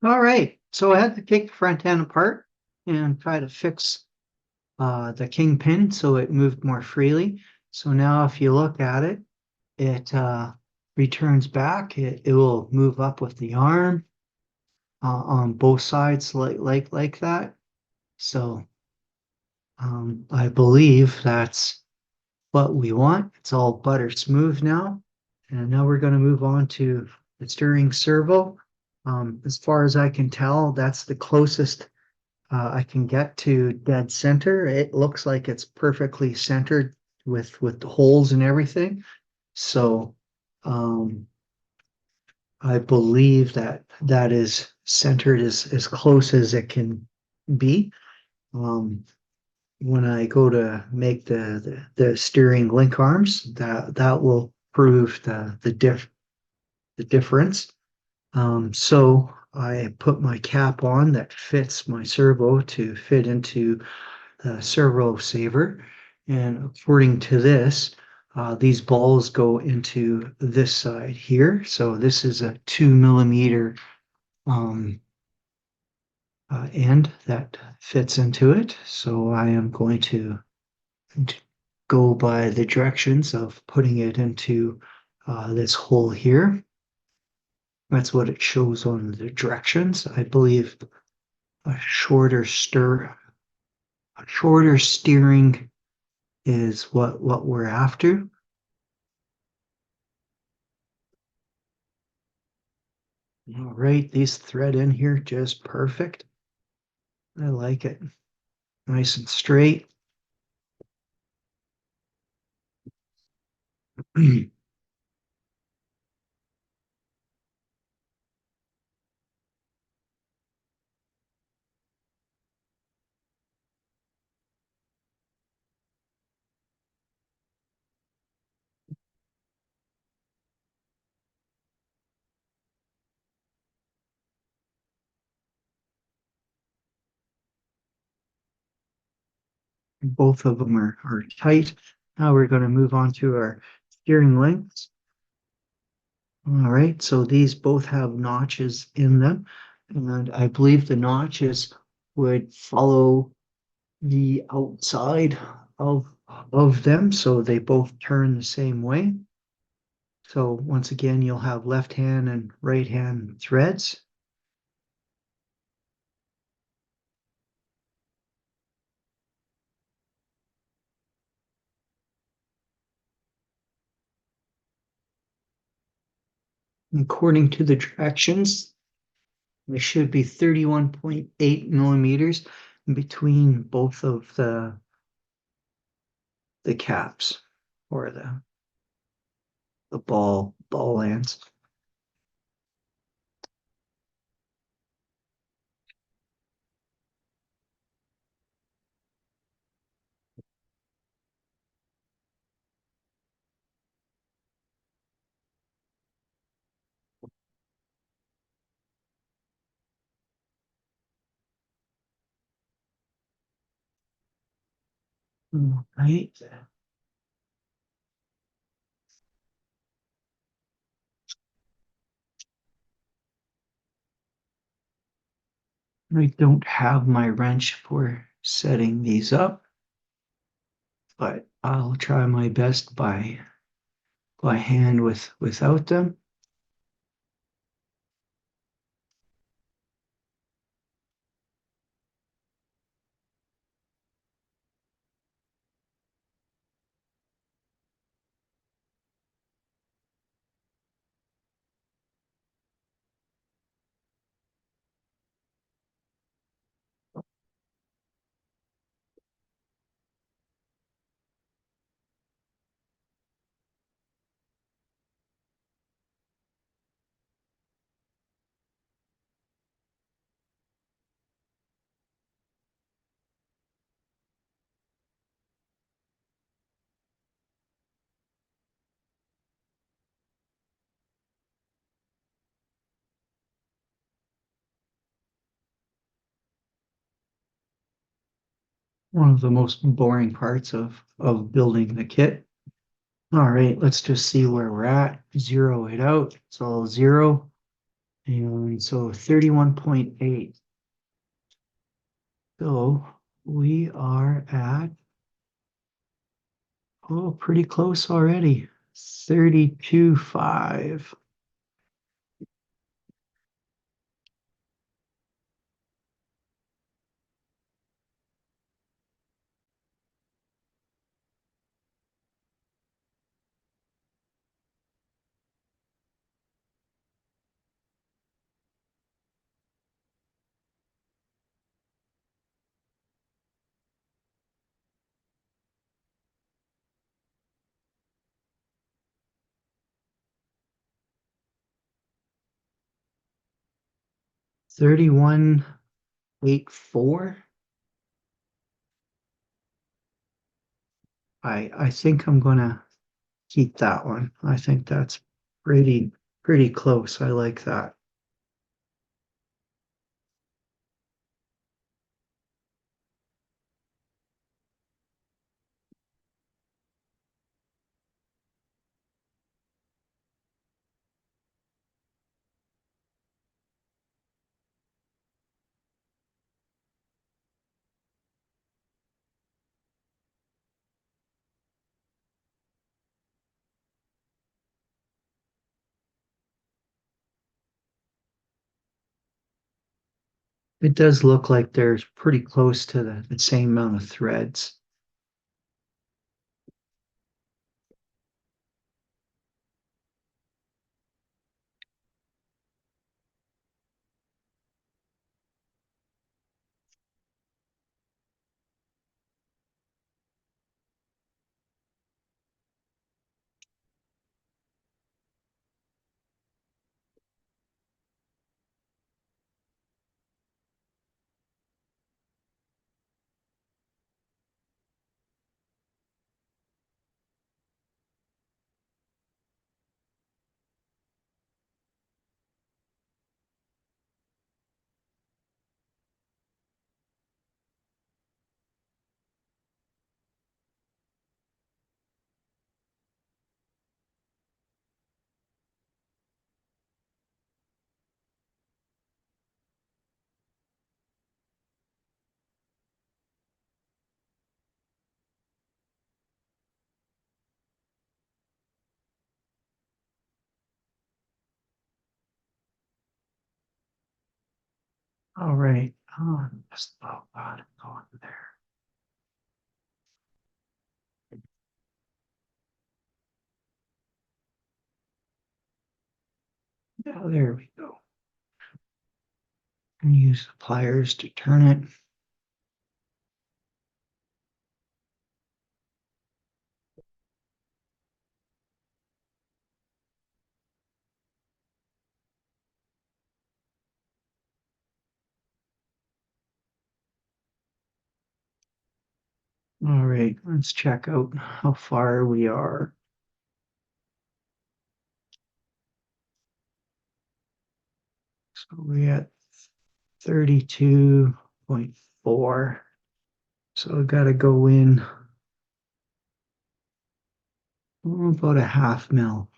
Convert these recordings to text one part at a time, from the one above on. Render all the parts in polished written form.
All right, so I had to take the front end apart and try to fix the kingpin so it moved more freely. So now if you look at it, it returns back. It will move up with the arm on both sides like that. So I believe that's what we want. It's all butter smooth now. And now we're going to move on to the steering servo. As far as I can tell, that's the closest I can get to dead center. It looks like it's perfectly centered with the holes and everything. So I believe that that is centered as close as it can be. Um, when I go to make the steering link arms, that will prove the difference. So I put my cap on that fits my servo to fit into the servo saver. And according to this, these balls go into this side here. So this is a 2 millimeter um, end that fits into it. So I am going to go by the directions of putting it into this hole here. That's what it shows on the directions. I believe a shorter steering is what we're after. All right, these thread in here just perfect. I like it. Nice and straight. Both of them are tight. Now we're going to move on to our steering links. All right, so these both have notches in them, and I believe the notches would follow the outside of them, so they both turn the same way. So once again, you'll have left hand and right hand threads. According to the directions, it should be 31.8 millimeters between both of the caps or the ball ends. Right. I don't have my wrench for setting these up, but I'll try my best by hand without them. One of the most boring parts of building the kit. All right, let's just see where we're at. Zero it out. It's all zero. And so 31.8. So we are at, oh, pretty close already. 32.5. 31.84. I think I'm gonna keep that one. I think that's pretty close. I like that. It does look like there's pretty close to the same amount of threads. All right. Oh, just about got it going there. Yeah, there we go. And use the pliers to turn it. All right, let's check out how far we are. So we're at 32.4. So I gotta go in about a half mil.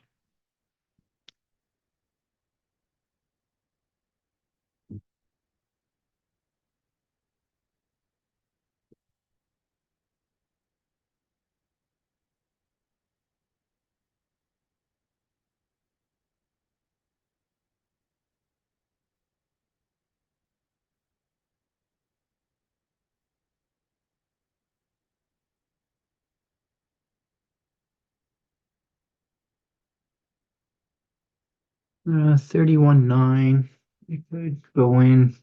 Uh, 31.9. We could go in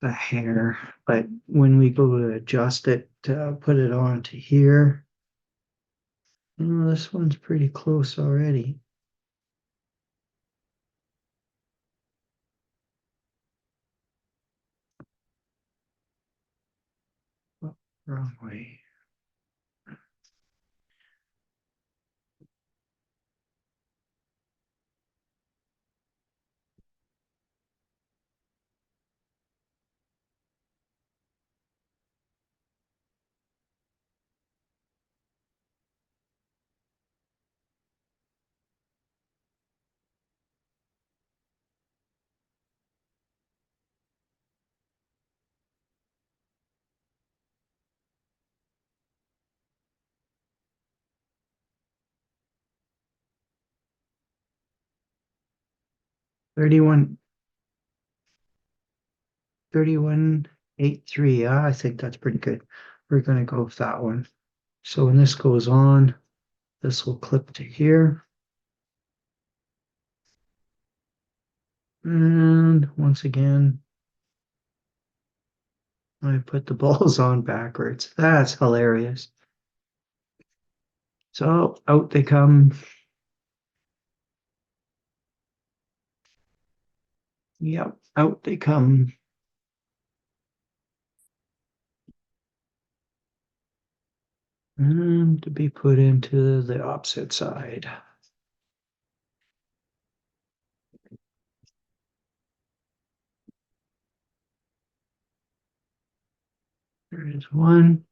the hair, but when we go to adjust it to put it onto here, oh, this one's pretty close already. Oh, wrong way. 31, 3183. Yeah, I think that's pretty good. We're going to go with that one. So when this goes on, this will clip to here. And once again, I put the balls on backwards. That's hilarious. So out they come. Yep, out they come. And to be put into the opposite side. There is one.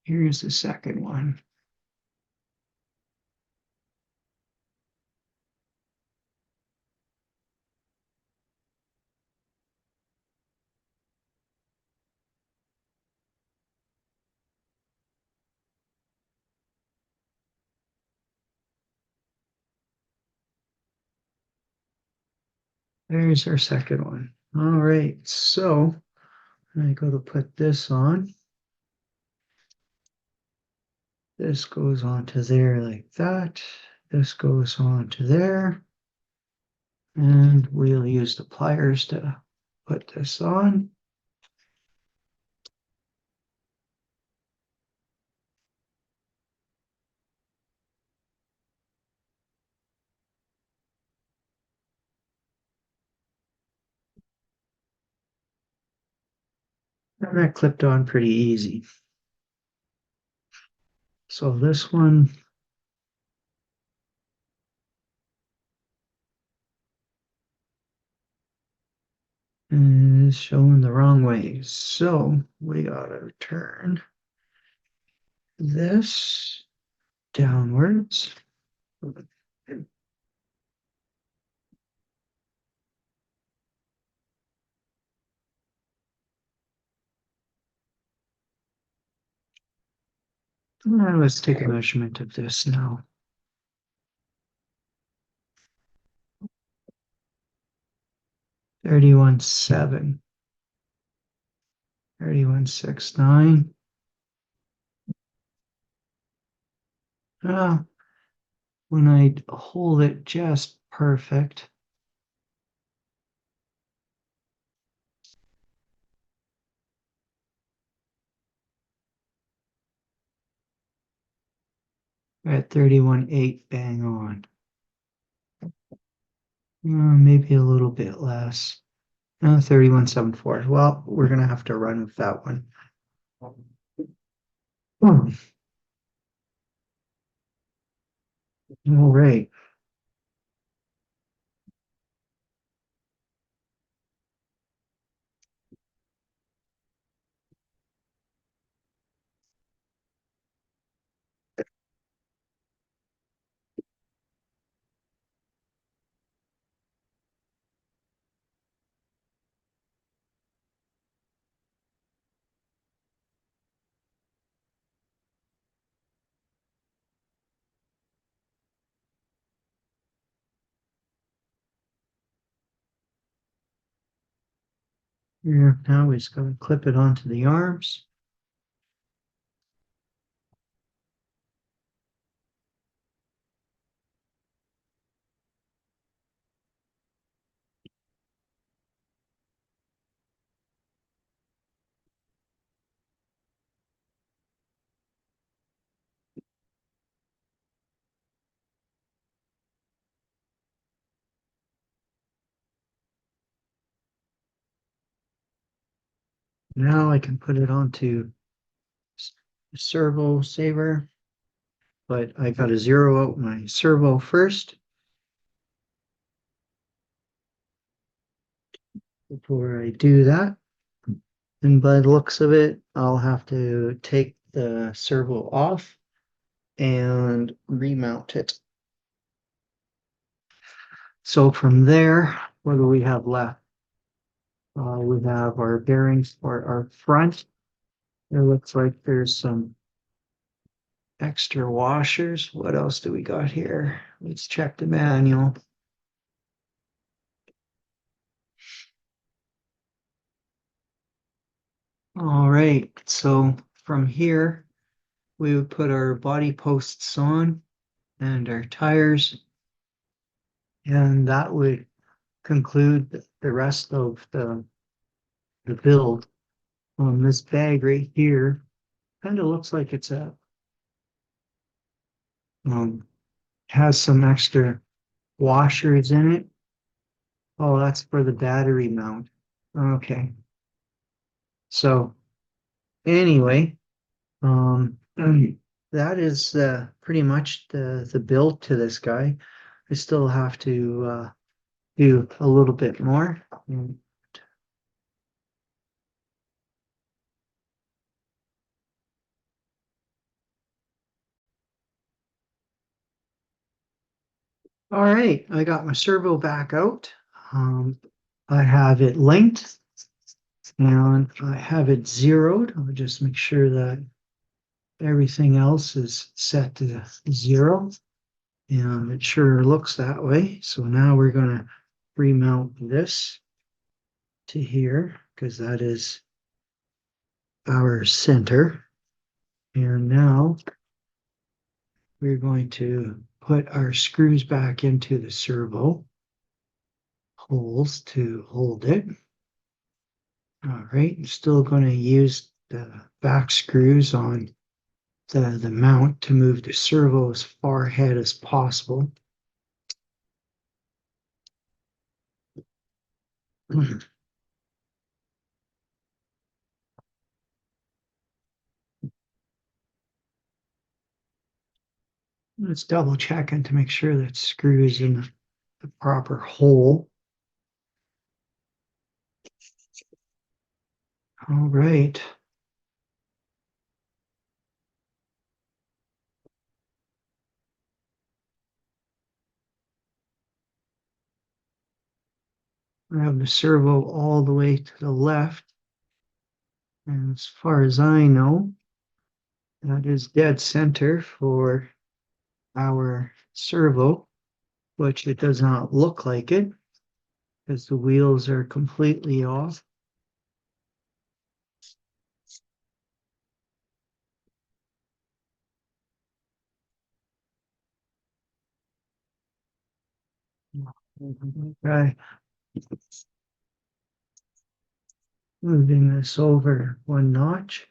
Here's the second one. There's our second one. All right, so I go to put this on. This goes onto there like that. This goes on to there. And we'll use the pliers to put this on. And that clipped on pretty easy. So this one is showing the wrong way. So we gotta turn this downwards. Let's take a measurement of this now. 31.7, 31.69. When I hold it just perfect, at 31.8, bang on. Maybe a little bit less. 31.74. Well, we're gonna have to run with that one. All right. Here, now we just gotta clip it onto the arms. Now I can put it onto servo saver, but I gotta zero out my servo first before I do that. And by the looks of it, I'll have to take the servo off and remount it. So from there, what do we have left? We have our bearings for our front. It looks like there's some extra washers. What else do we got here? Let's check the manual. All right, so from here, we would put our body posts on and our tires, and that would conclude the rest of the build. This bag right here kind of looks like it's a um, has some extra washers in it. Oh, that's for the battery mount. Okay. So anyway, that is pretty much the build to this guy. I still have to do a little bit more. All right, I got my servo back out. Um, I have it linked and I have it zeroed. I'll just make sure that everything else is set to zero. And it sure looks that way. So now we're going to remount this to here because that is our center. And now we're going to put our screws back into the servo holes to hold it. All right, I'm still going to use the back screws on the mount to move the servo as far ahead as possible. Let's double checking to make sure that screw is in the proper hole. All right. I have the servo all the way to the left. And as far as I know, that is dead center for our servo, which it does not look like it because the wheels are completely off. Okay, moving this over one notch.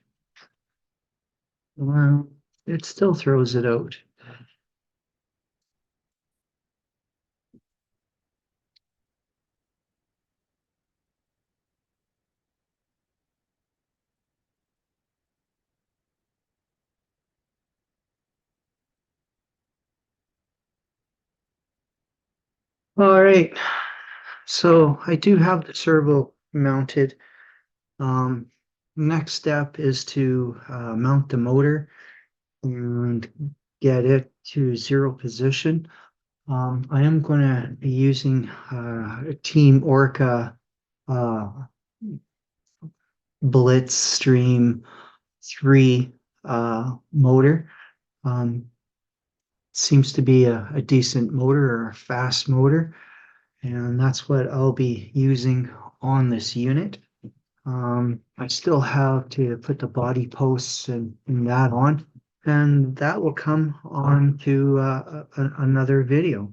Well, it still throws it out. All right, so I do have the servo mounted. Um, Next step is to mount the motor and get it to zero position. I am going to be using a Team Orca uh, Blitz Stream 3 motor. Seems to be a decent motor or a fast motor, and that's what I'll be using on this unit. I still have to put the body posts and that on, and that will come on to another video.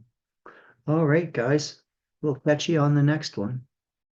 All right, guys, we'll catch you on the next one.